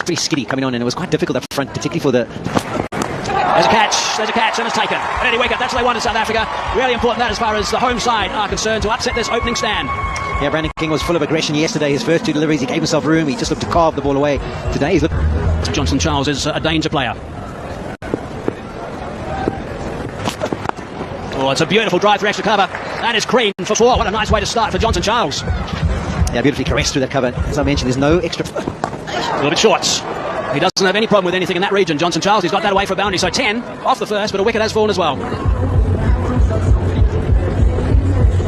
pretty skiddy coming on, and it was quite difficult up front, particularly for the... There's a catch, and it's taken. An early wicket, that's what they want in South Africa. Really important that as far as the home side are concerned, to upset this opening stand. Yeah, Brandon King was full of aggression yesterday. His first two deliveries, he gave himself room. He just looked to carve the ball away. Today, he's looking... Johnson Charles is a danger player. Oh, it's a beautiful drive for extra cover. That is Crean for 4. What a nice way to start for Johnson Charles. Yeah, beautifully caressed through that cover. As I mentioned, there's no extra... A little bit short. He doesn't have any problem with anything in that region, Johnson Charles. He's got that away for a boundary. So 10 off the first, but a wicket has fallen as well.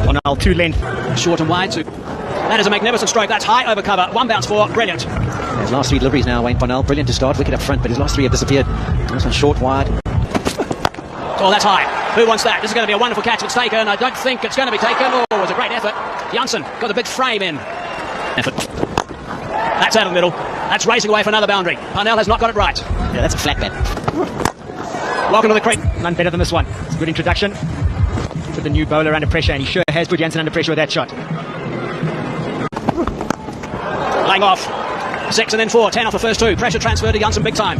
Parnell, 2 length. Short and wide. That is a magnificent stroke. That's high over cover. 1 bounce 4. Brilliant. His last 3 deliveries now, Wayne Parnell. Brilliant to start. Wicket up front, but his last 3 have disappeared. This one short, wide. Oh, that's high. Who wants that? This is going to be a wonderful catch if it's taken. I don't think it's going to be taken. Oh, it was a great effort. Janssen got the big frame in. Effort. That's out of the middle. That's racing away for another boundary. Parnell has not got it right. Yeah, that's a flat bat. Welcome to the creek. None better than this one. It's a good introduction. Put the new bowler under pressure, and he sure has put Janssen under pressure with that shot. Laying off. 6 and then 4. 10 off the first 2. Pressure transfer to Janssen big time.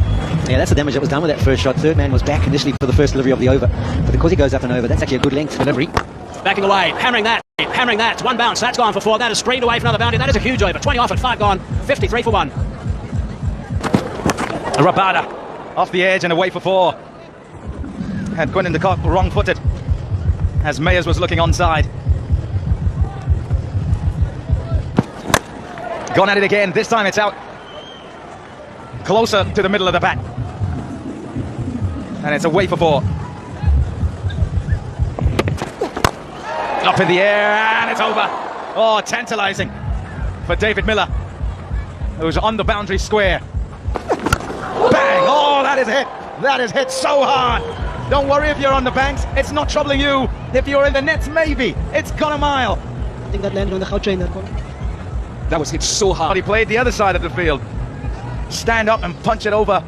Yeah, that's the damage that was done with that first shot. Third man was back initially for the first delivery of the over. But because he goes up and over, that's actually a good length delivery. Backing away. Hammering that. 1 bounce. That's gone for 4. That is screened away for another boundary. That is a huge over. 20 off it. 5 gone. 53 for 1. Rabada off the edge and away for 4. Had Quinton de Kock wrong-footed as Mayers was looking onside. Gone at it again. This time it's out closer to the middle of the bat. And it's away for 4. Up in the air, and it's over. Oh, tantalising for David Miller, who's on the boundary square. Bang! Oh, that is hit. That is hit so hard. Don't worry if you're on the banks. It's not troubling you. If you're in the nets, maybe. It's gone a mile. I think that landed on the Gautrain, that one. That was hit so hard. He played the other side of the field. Stand up and punch it over.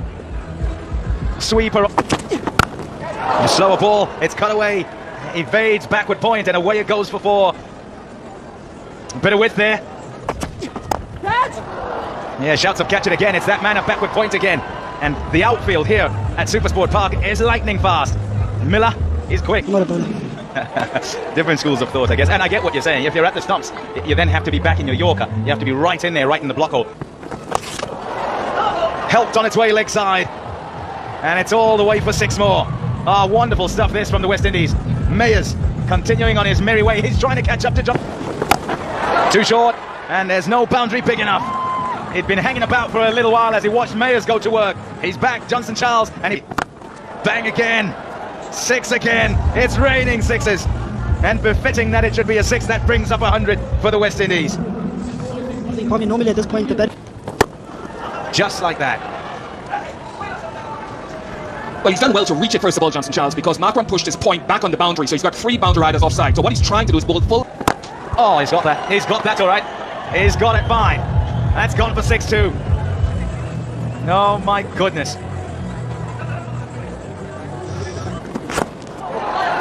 Sweeper. A slower ball. It's cut away. Evades backward point, and away it goes for 4. A bit of width there. Yeah, shouts of catch it again. It's that man at backward point again. And the outfield here at Supersport Park is lightning fast. Miller is quick. Different schools of thought, I guess. And I get what you're saying. If you're at the stumps, you then have to be back in your Yorker. You have to be right in there, right in the block hole. Helped on its way leg side. And it's all the way for 6 more. Ah, wonderful stuff this from the West Indies. Mayers continuing on his merry way. He's trying to catch up to John. Too short, and there's no boundary big enough. He'd been hanging about for a little while as he watched Mayers go to work. He's back, Johnson Charles, and he... Bang again. 6 again. It's raining 6s. And befitting that it should be a 6 that brings up 100 for the West Indies. I think probably normally at this point the better. Just like that. Well, he's done well to reach it first of all, Johnson Charles, because Markram pushed his point back on the boundary, so he's got 3 boundary riders offside. So what he's trying to do is bowl full. Oh, he's got that. He's got that all right. He's got it fine. That's gone for 6 too. Oh my goodness.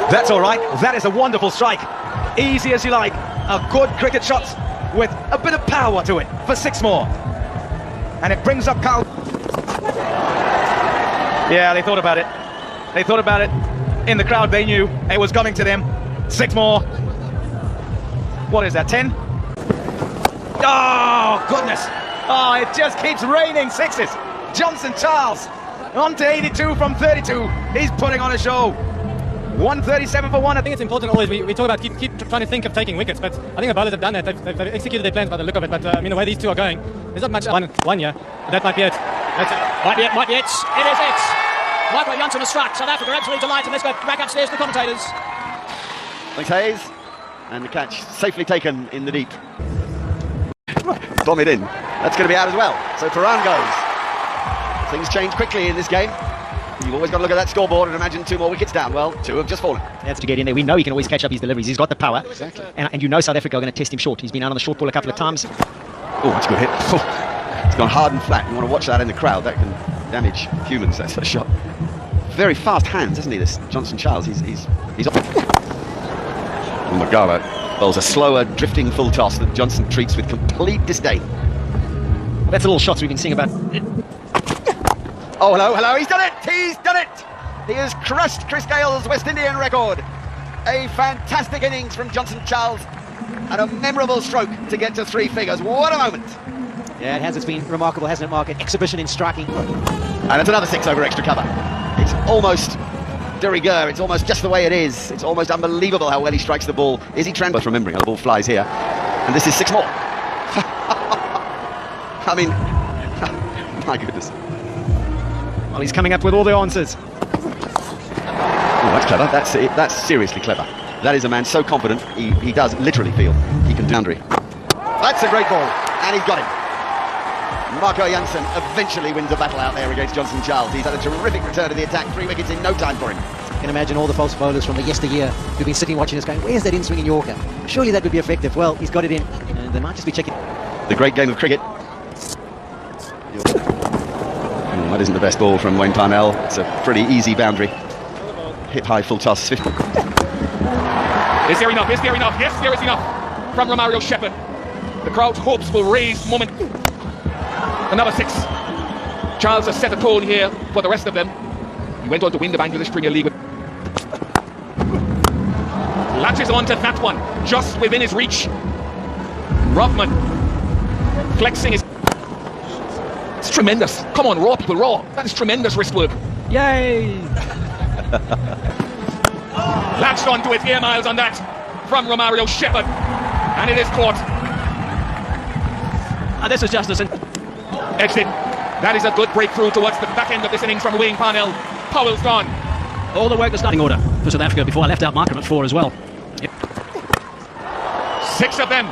That's all right. That is a wonderful strike. Easy as you like. A good cricket shot with a bit of power to it for 6 more. And it brings up Carl. Yeah, they thought about it. They thought about it. In the crowd, they knew it was coming to them. 6 more. What is that, 10? Oh, goodness. Oh, it just keeps raining 6s. Johnson Charles on to 82 from 32. He's putting on a show. 137 for 1. I think it's important always, we talk about keep trying to think of taking wickets, but I think the bowlers have done that. They've executed their plans by the look of it, but I mean, the way these 2 are going, there's not much one here. That might be it. Might be it. It is it. Michael Janssen has struck. South Africa absolutely delighted. Let's go back upstairs to the commentators. Thanks, Hayes. And the catch safely taken in the deep. Bomb it in. That's going to be out as well. So Paran goes. Things change quickly in this game. You've always got to look at that scoreboard and imagine 2 more wickets down. Well, 2 have just fallen. That's to get in there. We know he can always catch up his deliveries. He's got the power. Exactly. And you know South Africa are going to test him short. He's been out on the short ball a couple of times. Oh, that's a good hit. It's gone hard and flat. You want to watch that in the crowd. That can damage humans, that sort of shot. Very fast hands, isn't he, this Johnson Charles? He's up. Magala bowls a slower, drifting full toss that Johnson treats with complete disdain. That's the little shots we've been seeing about Oh, hello, he's done it! He's done it! He has crushed Chris Gale's West Indian record. A fantastic innings from Johnson Charles and a memorable stroke to get to 3 figures. What a moment! Yeah, it has. It's been remarkable, hasn't it, Mark? An exhibition in striking. And it's another 6 over extra cover. It's almost de rigueur. It's almost just the way it is. It's almost unbelievable how well he strikes the ball. Is he both remembering how the ball flies here? And this is 6 more. I mean, my goodness. Well, he's coming up with all the answers. Oh, that's clever. That's seriously clever. That is a man so confident, he does literally feel he can do boundary. That's a great ball, and he's got it. Marco Janssen eventually wins a battle out there against Johnson Charles. He's had a terrific return to the attack, 3 wickets in no time for him. You can imagine all the false bowlers from the yesteryear who've been sitting watching this going, where's that in-swinging Yorker? Surely that would be effective. Well, he's got it in, and they might just be checking. The great game of cricket. That isn't the best ball from Wayne Parnell. It's a pretty easy boundary. Hip high, full toss. Is there enough? Is there enough? Yes, there is enough from Romario Shepherd. The crowd's hopes will raise moment. Another 6. Charles has set a tone here for the rest of them. He went on to win the Bangladesh Premier League. Latches onto that one, just within his reach. Rothman flexing his... It's tremendous. Come on, raw people, raw. That is tremendous wrist work. Yay! Latched onto it, air miles on that from Romario Shepherd. And it is caught. And this is justice. Exit. That is a good breakthrough towards the back end of this innings from Wayne Parnell. Powell's gone. All the work that's starting order for South Africa before I left out Markham at 4 as well. Yep. 6 of them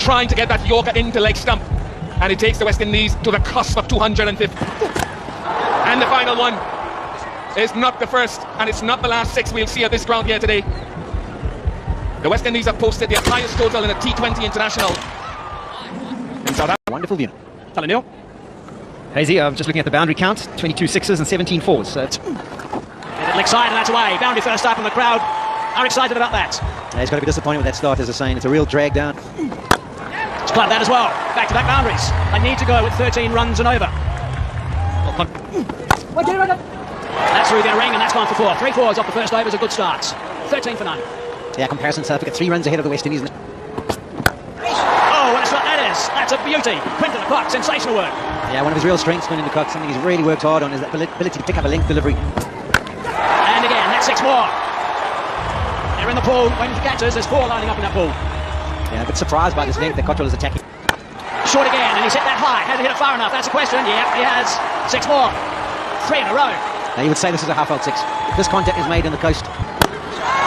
trying to get that Yorker into leg stump. And it takes the West Indies to the cusp of 250. And the final one is not the first, and it's not the last 6 we'll see at this ground here today. The West Indies have posted their highest total in a T20 international in South Africa. Wonderful view. Hello, Neil. Hazy, I'm just looking at the boundary count. 22 6s and 17 4s. So it's... Leg side, and that's away. Boundary first up, and the crowd are excited about that. Yeah, he's got to be disappointed with that start, as I was saying. It's a real drag down. It's clubbed that as well. Back-to-back boundaries. They need to go with 13 runs and over. That's through their ring, and that's gone for 4. 3 4s off the first over is a good start. 13 for none. Yeah, comparison South Africa 3 runs ahead of the West Indies. Oh, what a shot that is. That's a beauty. Quinton de Kock, sensational work. Yeah, one of his real strengths, Quinton de Kock, something he's really worked hard on, is that ability to pick up a length delivery. And again, that's 6 more. They're in the pool, waiting for catches. There's 4 lining up in that pool. Yeah, a bit surprised by this length that Cottrell is attacking. Short again, and he's hit that high. Has he hit it far enough? That's a question. Yeah, he has. 6 more. 3 in a row. Now, you would say this is a half-out 6. If this contact is made in the coast.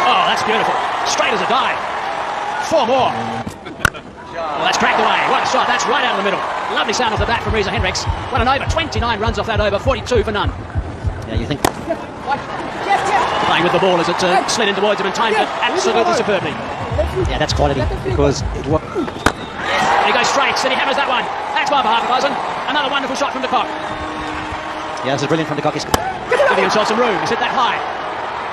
Oh, that's beautiful. Straight as a dive. 4 more. Well, that's cracked away. What a shot. That's right out of the middle. Lovely sound off the bat from Reza Hendricks. What an over. 29 runs off that over. 42 for none. Yeah, you think... Playing with the ball as it slid in towards him and timed it absolutely superbly. Yeah, that's quality, because it was... He goes straight, and he hammers that one. That's one for half a dozen. Another wonderful shot from de Kock. Yeah, this is brilliant from de Kock. He's giving himself some room. He's hit that high.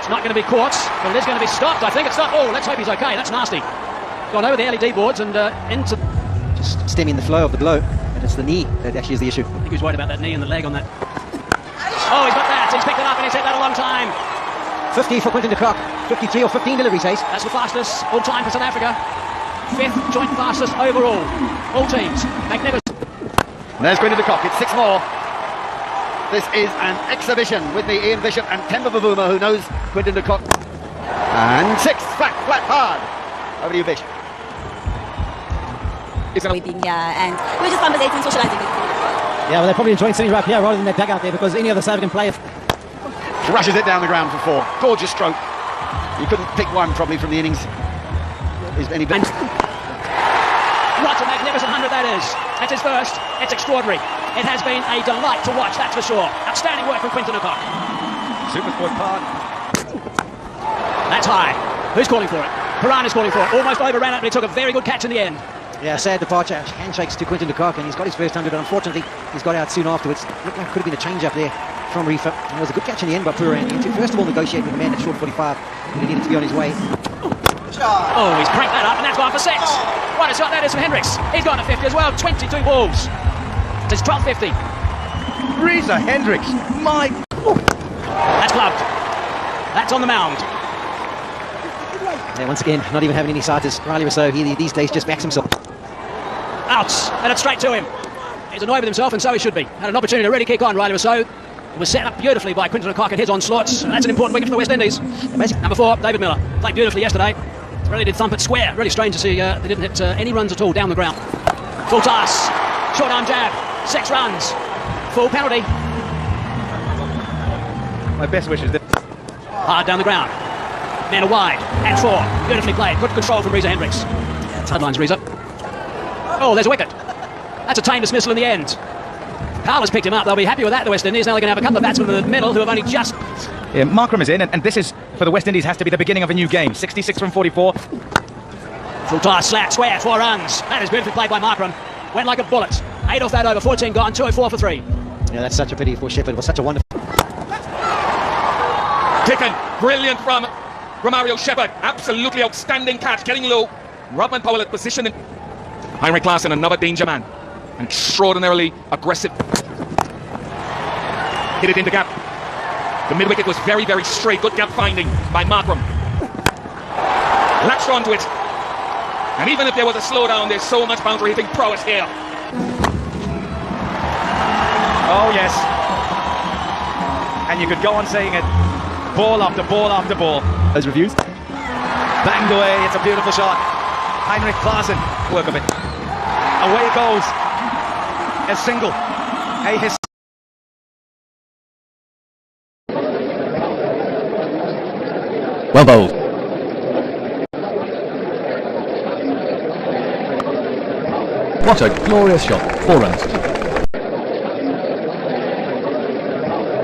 It's not going to be caught, but it is going to be stopped. I think it's stopped. Oh, let's hope he's okay. That's nasty. Gone over the LED boards and into... Just stemming the flow of the blow, and it's the knee that actually is the issue. I think he was worried about that knee and the leg on that. Oh, he's got that. He's picked it up and he's hit that a long time. 50 for Quinton de Kock. 53 or 15 deliveries, Ace. That's the fastest all time for South Africa. 5th joint fastest overall. All teams. Magnificent. And there's Quinton de Kock. It's 6 more. This is an exhibition with me, Ian Bishop and Temba Bavuma, who knows Quinton de Kock. And 6. Flat, hard. Over to you, Bish. We've been here and we were just conversating, socializing with people. Yeah, well, they're probably enjoying sitting right here rather than that dugout there, because any other South African player... Rushes it down the ground for 4. Gorgeous stroke. You couldn't pick one probably from the innings. Is any what a magnificent 100 that is. That's his first. It's extraordinary. It has been a delight to watch, that's for sure. Outstanding work from Quinton de Kock. Super Sport Park. That's high. Who's calling for it? Haran is calling for it. Almost overran it, but he took a very good catch in the end. Yeah, sad departure. Handshakes to Quinton de Kock, and he's got his first 100, but unfortunately he's got out soon afterwards. Looked like it could have been a change up there from Reefer. And it was a good catch in the end by Pooran. He had to first of all negotiate with the man at short 45, but he needed to be on his way. Oh, he's cranked that up, and that's gone for 6. What a shot that is from Hendricks. He's gone to 50 as well. 22 balls. It's 12.50. Reza Hendricks, my... That's gloved. That's on the mound. Yeah, once again, not even having any sighters. Riley Rousseau, he these days just backs himself. Out, and it's straight to him. He's annoyed with himself, and so he should be. Had an opportunity to really kick on, Riley Rousseau. It was set up beautifully by Quinton O'Cock and his onslaughts. And that's an important wicket for the West Indies. Number 4, David Miller. Played beautifully yesterday. Really did thump it square. Really strange to see they didn't hit any runs at all down the ground. Full toss. Short arm jab. 6 runs. Full penalty. My best wishes. Hard down the ground. Man wide. And 4. Beautifully played. Good control from Reza Hendricks. Sidelines Reza. Oh, there's a wicket. That's a tame dismissal in the end. Carla's picked him up. They'll be happy with that, the West Indies. Now they're going to have a couple of batsmen in the middle who have only just... Yeah, Markram is in, and this is, for the West Indies, has to be the beginning of a new game. 66 from 44. Full toss, slat, square, 4 runs. That is beautifully played by Markram. Went like a bullet. 8 off that over, 14 gone, 204 for 3. Yeah, that's such a pity for Shepherd. It was such a wonderful... Taken, brilliant from Romario Shepherd. Absolutely outstanding catch, getting low. Rodman Powell at position. Heinrich Klaassen, another danger man. Extraordinarily aggressive. Hit it in the gap. The mid-wicket was very, very straight. Good gap finding by Markram. Latched onto it. And even if there was a slowdown, there's so much boundary hitting prowess here. Oh, yes. And you could go on saying it. Ball after ball after ball. Those reviews. Banged away. It's a beautiful shot. Heinrich Klaassen. Work of it. Away it goes. A single. Well bowled. What a glorious shot. 4 runs.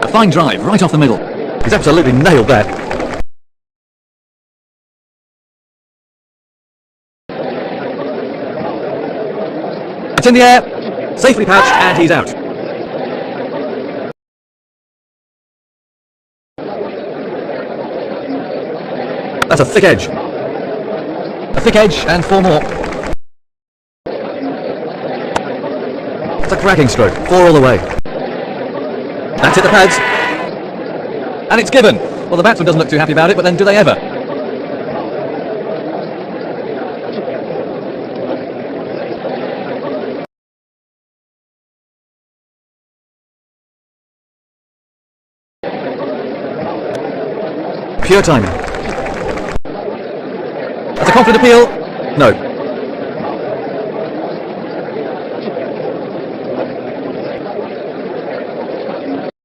A fine drive right off the middle. He's absolutely nailed that. It's in the air. Safely patched, and he's out. That's a thick edge. A thick edge and 4 more. It's a cracking stroke. 4 all the way. That's hit the pads. And it's given. Well, the batsman doesn't look too happy about it, but then do they ever? Pure timing. That's a confident appeal. No.